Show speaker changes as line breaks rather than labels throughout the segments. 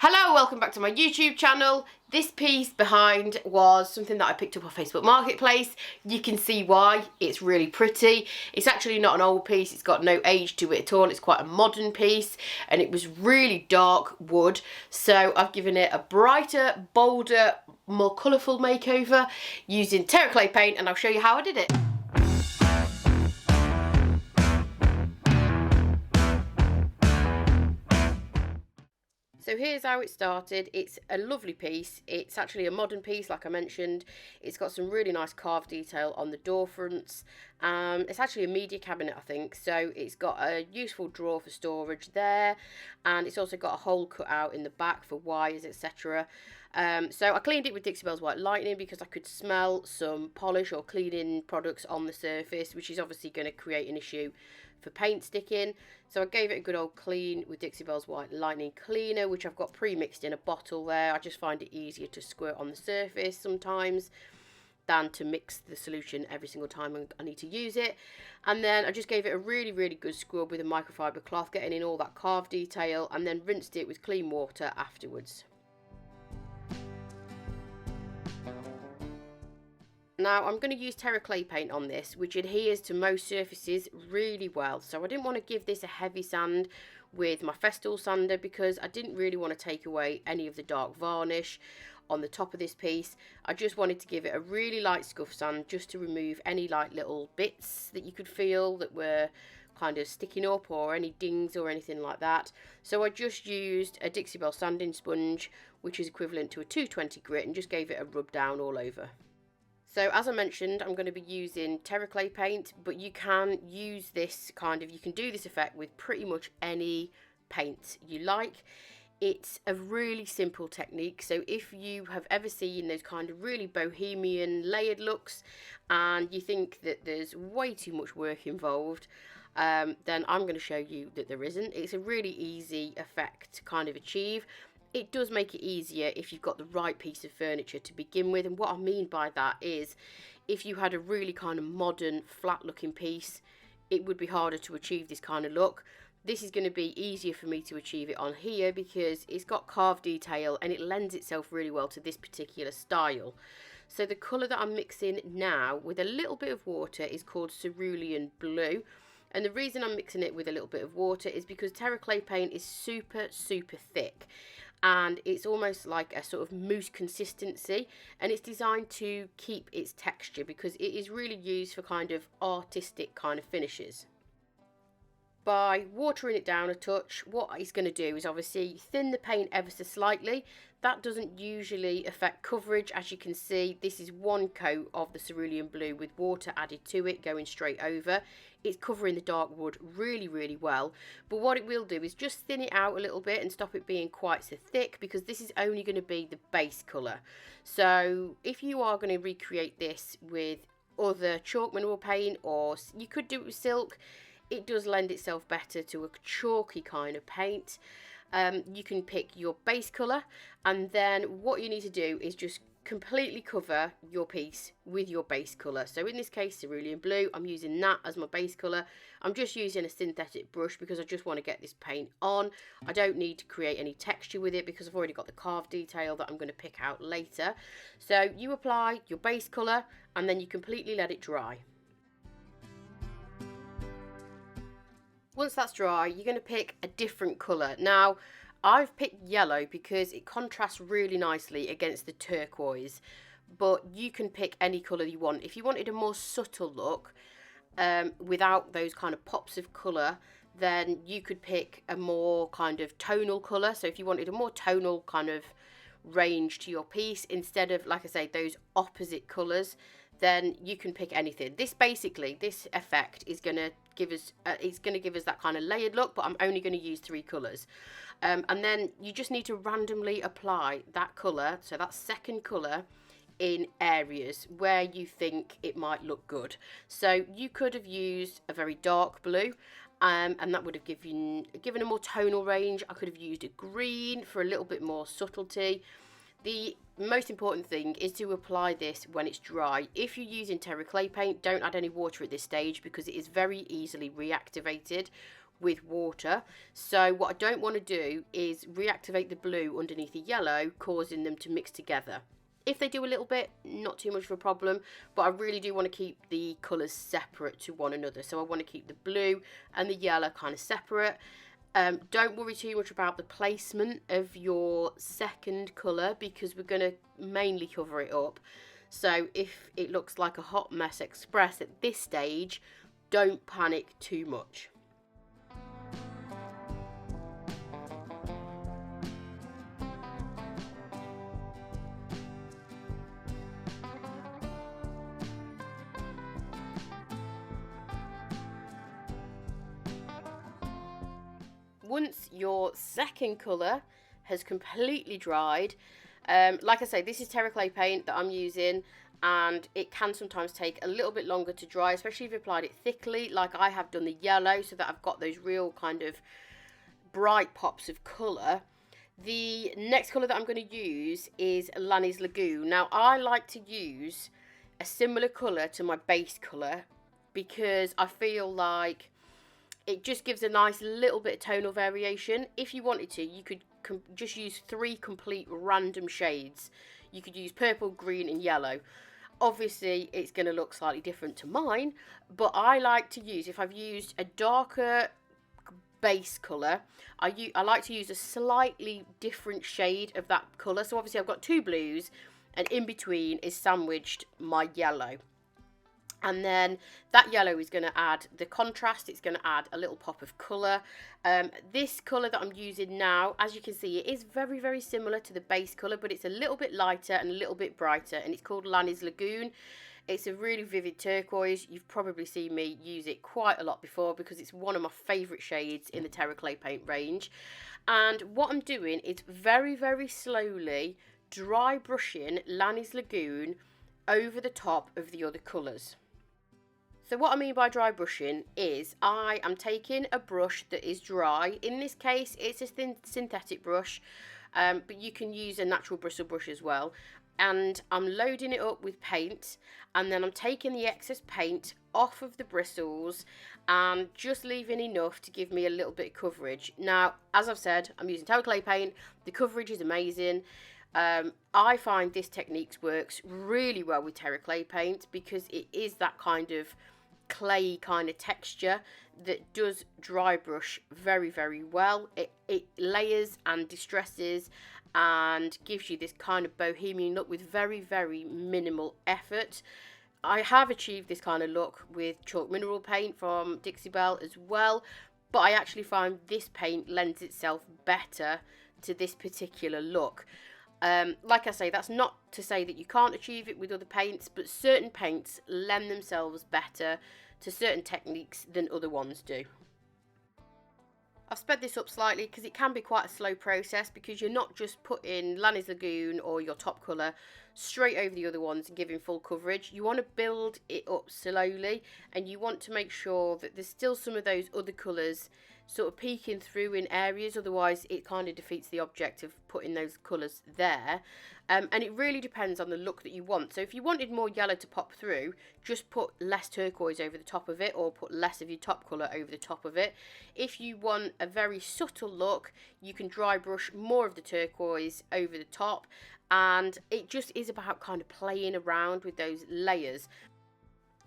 Hello, welcome back to my YouTube channel. This piece behind was something that I picked up on Facebook Marketplace. You can see why. It's really pretty. It's actually not an old piece. It's got no age to it at all. It's quite a modern piece and it was really dark wood. So I've given it a brighter, bolder, more colourful makeover using Terra Clay Paint, and I'll show you how I did it. So here's how it started. It's a lovely piece. It's actually a modern piece, like I mentioned. It's got some really nice carved detail on the door fronts. It's actually a media cabinet, I think. So it's got a useful drawer for storage there. And it's also got a hole cut out in the back for wires, etc. So I cleaned it with Dixie Belle's White Lightning because I could smell some polish or cleaning products on the surface, which is obviously going to create an issue for paint sticking. So I gave it a good old clean with Dixie Belle's White Lightning cleaner, which I've got pre-mixed in a bottle there. I just find it easier to squirt on the surface sometimes than to mix the solution every single time I need to use it. And then I just gave it a really good scrub with a microfiber cloth, getting in all that carved detail, and then rinsed it with clean water afterwards. Now I'm going to use Terra Clay Paint on this, which adheres to most surfaces really well. So I didn't want to give this a heavy sand with my Festool sander because I didn't really want to take away any of the dark varnish on the top of this piece. I just wanted to give it a really light scuff sand just to remove any like little bits that you could feel that were kind of sticking up, or any dings or anything like that. So I just used a Dixie Belle sanding sponge, which is equivalent to a 220 grit, and just gave it a rub down all over. So as I mentioned, I'm going to be using Terra Clay Paint, but you can use this you can do this effect with pretty much any paint you like. It's a really simple technique, so if you have ever seen those kind of really bohemian layered looks and you think that there's way too much work involved, then I'm going to show you that there isn't. It's a really easy effect to kind of achieve. It does make it easier if you've got the right piece of furniture to begin with, and what I mean by that is if you had a really kind of modern flat looking piece, it would be harder to achieve this kind of look. This is going to be easier for me to achieve it on here because it's got carved detail and it lends itself really well to this particular style. So the colour that I'm mixing now with a little bit of water is called Cerulean Blue. And the reason I'm mixing it with a little bit of water is because Terra Clay Paint is super thick. And it's almost like a sort of mousse consistency, and it's designed to keep its texture because it is really used for kind of artistic kind of finishes. By watering it down a touch, what it's going to do is obviously thin the paint ever so slightly. That doesn't usually affect coverage. As you can see, this is one coat of the Cerulean Blue with water added to it going straight over. It's covering the dark wood really well, but what it will do is just thin it out a little bit and stop it being quite so thick, because this is only going to be the base colour. So if you are going to recreate this with other chalk mineral paint, or you could do it with silk, it does lend itself better to a chalky kind of paint. You can pick your base colour, and then what you need to do is just completely cover your piece with your base colour. So in this case, Cerulean Blue, I'm using that as my base colour. I'm just using a synthetic brush because I just want to get this paint on. I don't need to create any texture with it because I've already got the carved detail that I'm going to pick out later. So you apply your base colour and then you completely let it dry. Once that's dry, you're going to pick a different colour. Now, I've picked yellow because it contrasts really nicely against the turquoise, but you can pick any colour you want. If you wanted a more subtle look, without those kind of pops of colour, then you could pick a more kind of tonal colour. So if you wanted a more tonal kind of range to your piece, instead of, like I say, those opposite colours, then you can pick anything. This effect is going to give us that kind of layered look, but I'm only going to use 3 colours. And then you just need to randomly apply that colour, so that second colour, in areas where you think it might look good. So you could have used a very dark blue, and that would have given a more tonal range. I could have used a green for a little bit more subtlety. The most important thing is to apply this when it's dry. If you're using Terra Clay Paint, don't add any water at this stage because it is very easily reactivated with water. So what I don't want to do is reactivate the blue underneath the yellow, causing them to mix together. If they do a little bit, not too much of a problem, but I really do want to keep the colours separate to one another. So I want to keep the blue and the yellow kind of separate. Don't worry too much about the placement of your second colour, because we're going to mainly cover it up. So if it looks like a hot mess express at this stage, don't panic too much. Once your second colour has completely dried, like I say, this is Terra Clay Paint that I'm using, and it can sometimes take a little bit longer to dry, especially if you applied it thickly, like I have done the yellow, so that I've got those real kind of bright pops of colour. The next colour that I'm going to use is Lani's Lagoon. Now, I like to use a similar colour to my base colour because I feel like it just gives a nice little bit of tonal variation. If you wanted to, you could just use 3 complete random shades. You could use purple, green and yellow. Obviously, it's going to look slightly different to mine, but I like to use, if I've used a darker base colour, I like to use a slightly different shade of that colour. So obviously I've got 2 blues, and in between is sandwiched my yellow. And then that yellow is going to add the contrast. It's going to add a little pop of colour. This colour that I'm using now, as you can see, it is very, very similar to the base colour, but it's a little bit lighter and a little bit brighter. And it's called Lani's Lagoon. It's a really vivid turquoise. You've probably seen me use it quite a lot before because it's one of my favourite shades in the Terra Clay Paint range. And what I'm doing is very, very slowly dry brushing Lani's Lagoon over the top of the other colours. So what I mean by dry brushing is I am taking a brush that is dry. In this case, it's a thin synthetic brush, but you can use a natural bristle brush as well. And I'm loading it up with paint, and then I'm taking the excess paint off of the bristles and just leaving enough to give me a little bit of coverage. Now, as I've said, I'm using Terra Clay Paint. The coverage is amazing. I find this technique works really well with Terra Clay Paint because it is that kind of clay kind of texture that does dry brush very, very well. It layers and distresses and gives you this kind of bohemian look with very, very minimal effort. I have achieved this kind of look with chalk mineral paint from Dixie Belle as well, but I actually find this paint lends itself better to this particular look. Like I say, that's not to say that you can't achieve it with other paints, but certain paints lend themselves better to certain techniques than other ones do. I've sped this up slightly because it can be quite a slow process, because you're not just putting Lani's Lagoon or your top colour straight over the other ones and giving full coverage. You want to build it up slowly, and you want to make sure that there's still some of those other colours sort of peeking through in areas, otherwise it kind of defeats the object of putting those colours there. And it really depends on the look that you want. So if you wanted more yellow to pop through, just put less turquoise over the top of it, or put less of your top colour over the top of it. If you want a very subtle look, you can dry brush more of the turquoise over the top, and it just is about kind of playing around with those layers.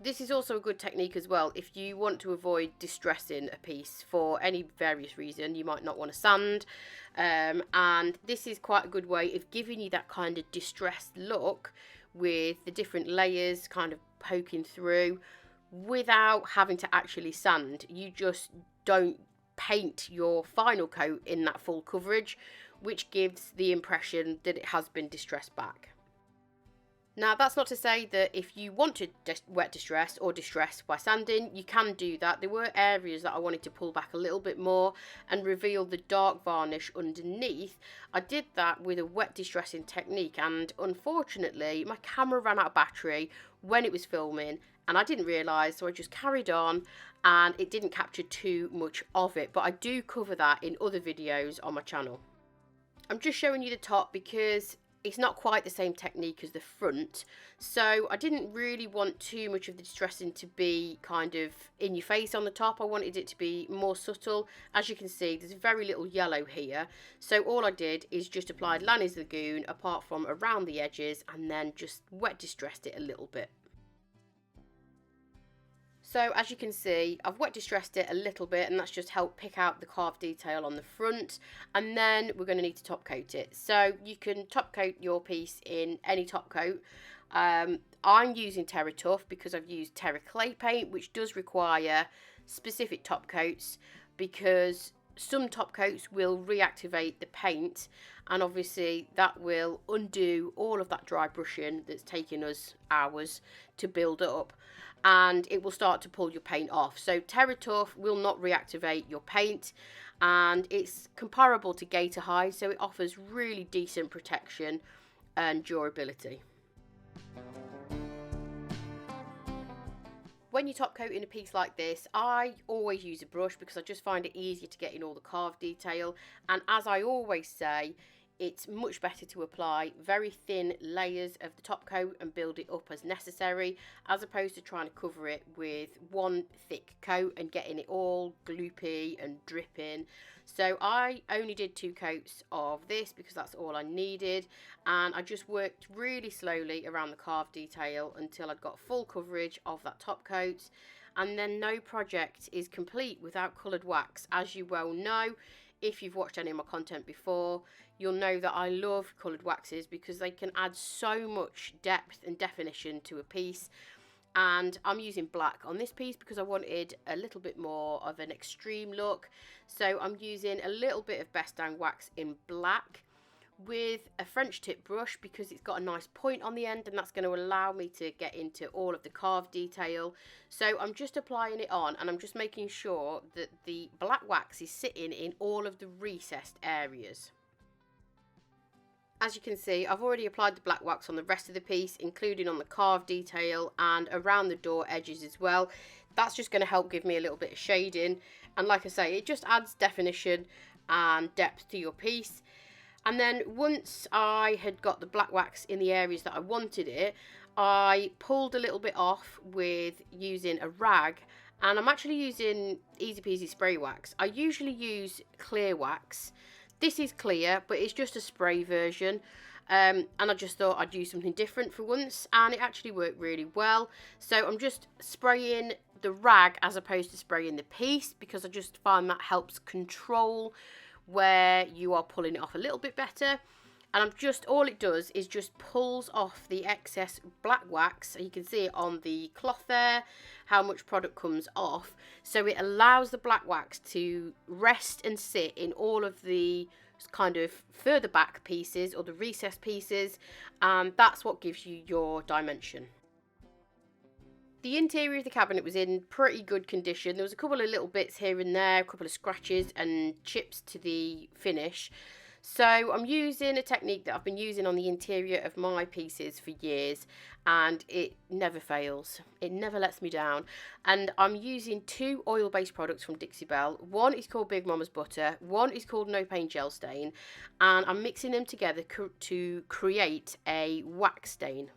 This is also a good technique as well if you want to avoid distressing a piece for any various reason. You might not want to sand, and this is quite a good way of giving you that kind of distressed look with the different layers kind of poking through without having to actually sand. You just don't paint your final coat in that full coverage, which gives the impression that it has been distressed back. Now, that's not to say that if you want to wet distress or distress by sanding, you can do that. There were areas that I wanted to pull back a little bit more and reveal the dark varnish underneath. I did that with a wet distressing technique, and unfortunately my camera ran out of battery when it was filming, and I didn't realise, so I just carried on and it didn't capture too much of it. But I do cover that in other videos on my channel. I'm just showing you the top because it's not quite the same technique as the front, so I didn't really want too much of the distressing to be kind of in your face on the top. I wanted it to be more subtle. As you can see, there's very little yellow here, so all I did is just applied Lani's Lagoon apart from around the edges, and then just wet distressed it a little bit. So as you can see, I've wet distressed it a little bit, and that's just helped pick out the carved detail on the front. And then we're going to need to top coat it. So you can top coat your piece in any top coat. I'm using Terra Tuff because I've used Terra Clay Paint, which does require specific top coats, because some top coats will reactivate the paint, and obviously that will undo all of that dry brushing that's taken us hours to build up, and it will start to pull your paint off. So Terra Tuff will not reactivate your paint, and it's comparable to Gator Hide, so it offers really decent protection and durability. When you're top coating a piece like this, I always use a brush because I just find it easier to get in all the carved detail, and as I always say, it's much better to apply very thin layers of the top coat and build it up as necessary, as opposed to trying to cover it with one thick coat and getting it all gloopy and dripping. So I only did 2 coats of this because that's all I needed, and I just worked really slowly around the carved detail until I'd got full coverage of that top coat. And then no project is complete without coloured wax. As you well know, if you've watched any of my content before, you'll know that I love coloured waxes because they can add so much depth and definition to a piece. And I'm using black on this piece because I wanted a little bit more of an extreme look. So I'm using a little bit of Best Dang wax in black with a French tip brush because it's got a nice point on the end, and that's going to allow me to get into all of the carved detail. So I'm just applying it on, and I'm just making sure that the black wax is sitting in all of the recessed areas. As you can see, I've already applied the black wax on the rest of the piece, including on the carved detail and around the door edges as well. That's just going to help give me a little bit of shading, and like I say, it just adds definition and depth to your piece. And then once I had got the black wax in the areas that I wanted it, I pulled a little bit off with using a rag, and I'm actually using Easy Peasy spray wax. I usually use clear wax. This is clear, but it's just a spray version, and I just thought I'd use something different for once, and it actually worked really well. So I'm just spraying the rag as opposed to spraying the piece, because I just find that helps control where you are pulling it off a little bit better. And I'm just, all it does is just pulls off the excess black wax. So you can see it on the cloth there, how much product comes off. So it allows the black wax to rest and sit in all of the kind of further back pieces or the recessed pieces, and that's what gives you your dimension. The interior of the cabinet was in pretty good condition. There was a couple of little bits here and there, a couple of scratches and chips to the finish. So I'm using a technique that I've been using on the interior of my pieces for years, and it never fails. It never lets me down. And I'm using 2 oil-based products from Dixie Belle. One is called Big Mama's Butta, one is called No Paint Gel Stain, and I'm mixing them together to create a wax stain.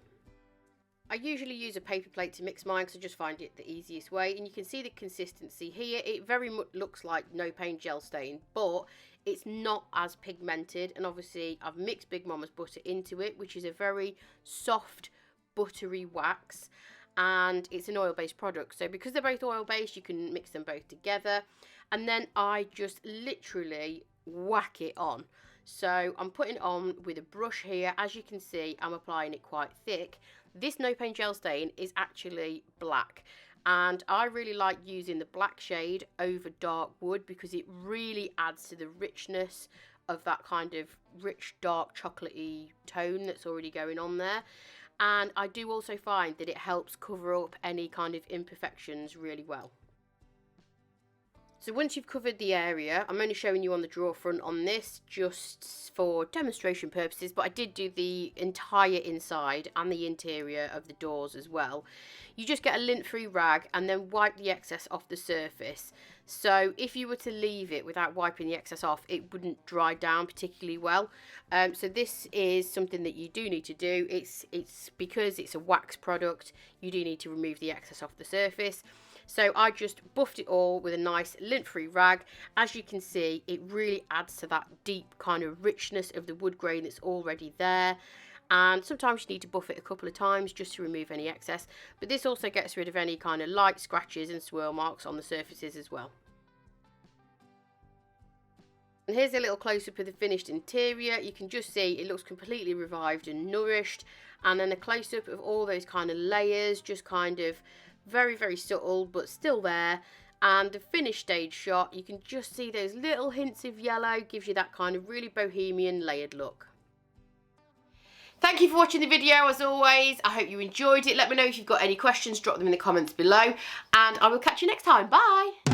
I usually use a paper plate to mix mine because I just find it the easiest way, and you can see the consistency here. It very much looks like No Paint Gel Stain, but it's not as pigmented, and obviously I've mixed Big Mama's Butta into it, which is a very soft buttery wax, and it's an oil-based product. So because they're both oil-based, you can mix them both together, and then I just literally whack it on. So I'm putting it on with a brush here. As you can see, I'm applying it quite thick. This No Paint Gel Stain is actually black, and I really like using the black shade over dark wood because it really adds to the richness of that kind of rich dark chocolatey tone that's already going on there. And I do also find that it helps cover up any kind of imperfections really well. So once you've covered the area, I'm only showing you on the drawer front on this just for demonstration purposes, but I did do the entire inside and the interior of the doors as well. You just get a lint-free rag and then wipe the excess off the surface. So if you were to leave it without wiping the excess off, it wouldn't dry down particularly well. So this is something that you do need to do. It's because it's a wax product, you do need to remove the excess off the surface. So I just buffed it all with a nice lint-free rag. As you can see, it really adds to that deep kind of richness of the wood grain that's already there. And sometimes you need to buff it a couple of times just to remove any excess. But this also gets rid of any kind of light scratches and swirl marks on the surfaces as well. And here's a little close-up of the finished interior. You can just see it looks completely revived and nourished. And then a close-up of all those kind of layers, just kind of very, very subtle, but still there. And the finished stage shot, you can just see those little hints of yellow, gives you that kind of really bohemian layered look. Thank you for watching the video as always. I hope you enjoyed it. Let me know if you've got any questions, drop them in the comments below. And I will catch you next time. Bye!